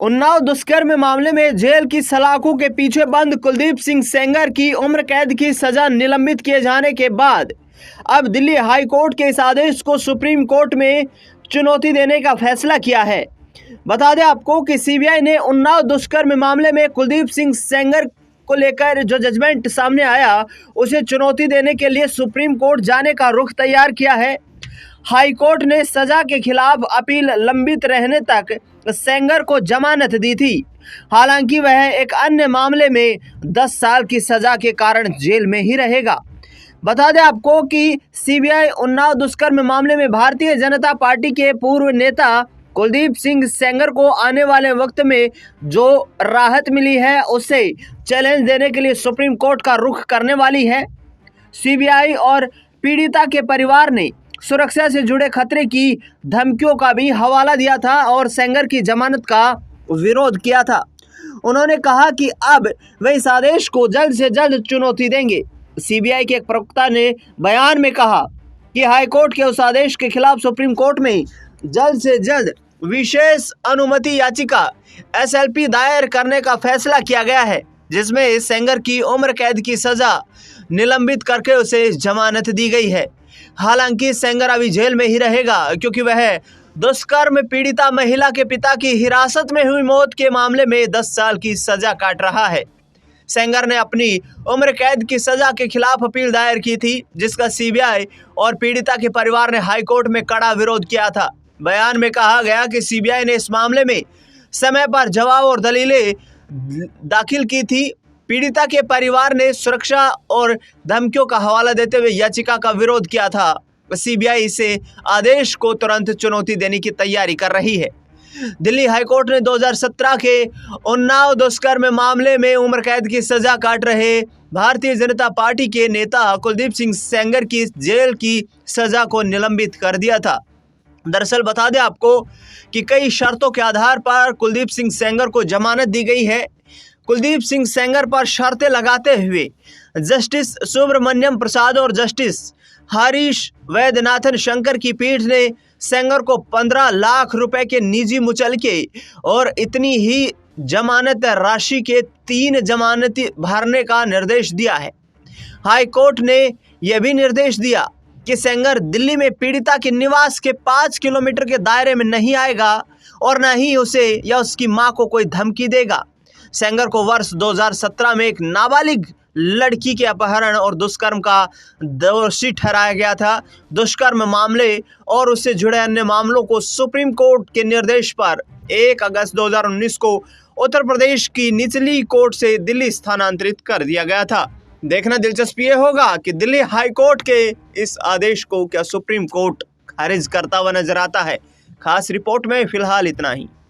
उन्नाव दुष्कर्म मामले में जेल की सलाखों के पीछे बंद कुलदीप सिंह सेंगर की उम्र कैद की सजा निलंबित किए जाने के बाद अब दिल्ली हाई कोर्ट के इस आदेश को सुप्रीम कोर्ट में चुनौती देने का फैसला किया है। बता दें आपको कि सीबीआई ने उन्नाव दुष्कर्म मामले में कुलदीप सिंह सेंगर को लेकर जो जजमेंट सामने आया उसे चुनौती देने के लिए सुप्रीम कोर्ट जाने का रुख तैयार किया है। हाई कोर्ट ने सजा के खिलाफ अपील लंबित रहने तक सेंगर को जमानत दी थी। हालांकि वह एक अन्य मामले में 10 साल की सजा के कारण जेल में ही रहेगा। बता दें आपको कि सीबीआई उन्नाव दुष्कर्म मामले में भारतीय जनता पार्टी के पूर्व नेता कुलदीप सिंह सेंगर को आने वाले वक्त में जो राहत मिली है उसे चैलेंज देने के लिए सुप्रीम कोर्ट का रुख करने वाली है। सीबीआई और पीड़िता के परिवार ने सुरक्षा से जुड़े खतरे की धमकियों का भी हवाला दिया था और सेंगर की जमानत का विरोध किया था। उन्होंने कहा कि अब वे इस आदेश को जल्द से जल्द चुनौती देंगे। सीबीआई के एक प्रवक्ता ने बयान में कहा कि हाईकोर्ट के उस आदेश के खिलाफ सुप्रीम कोर्ट में जल्द से जल्द विशेष अनुमति याचिका एसएलपी दायर करने का फैसला किया गया है, जिसमें सेंगर की उम्र कैद की सजा निलंबित करके उसे जमानत दी गई है। हालांकि सेंगर अभी जेल में ही रहेगा क्योंकि वह दुष्कर्म पीड़िता महिला के पिता की हिरासत में हुई मौत के मामले में 10 साल की सजा काट रहा है। सेंगर ने अपनी उम्र कैद की सजा के खिलाफ अपील दायर की थी, जिसका सीबीआई और पीड़िता के परिवार ने हाईकोर्ट में कड़ा विरोध किया था। बयान में कहा गया कि सीबीआई ने इस मामले में समय पर जवाब और दलीलें दाखिल की थी। पीड़िता के परिवार ने सुरक्षा और धमकियों का हवाला देते हुए याचिका का विरोध किया था। सीबीआई इसे आदेश को तुरंत चुनौती देने की तैयारी कर रही है। दिल्ली हाईकोर्ट ने 2017 के उन्नाव दुष्कर्म मामले में उम्र कैद की सजा काट रहे भारतीय जनता पार्टी के नेता कुलदीप सिंह सेंगर की जेल की सजा को निलंबित कर दिया था। दरअसल बता दें आपको कि कई शर्तों के आधार पर कुलदीप सिंह सेंगर को जमानत दी गई है। कुलदीप सिंह सेंगर पर शर्तें लगाते हुए जस्टिस सुब्रमण्यम प्रसाद और जस्टिस हरीश वैद्यनाथन शंकर की पीठ ने सेंगर को 15 लाख रुपए के निजी मुचलके और इतनी ही जमानत राशि के 3 जमानती भरने का निर्देश दिया है। हाई कोर्ट ने यह भी निर्देश दिया कि सेंगर दिल्ली में पीड़िता के निवास के 5 किलोमीटर के दायरे में नहीं आएगा और न ही उसे या उसकी मां को कोई धमकी देगा। सेंगर को वर्ष 2017 में एक नाबालिग लड़की के अपहरण और दुष्कर्म का दोषी ठहराया गया था। दुष्कर्म मामले और उससे जुड़े अन्य मामलों को सुप्रीम कोर्ट के निर्देश पर 1 अगस्त 2019 को उत्तर प्रदेश की निचली कोर्ट से दिल्ली स्थानांतरित कर दिया गया था। देखना दिलचस्प ये होगा कि दिल्ली हाई कोर्ट के इस आदेश को क्या सुप्रीम कोर्ट खारिज करता हुआ नजर आता है। खास रिपोर्ट में फिलहाल इतना ही।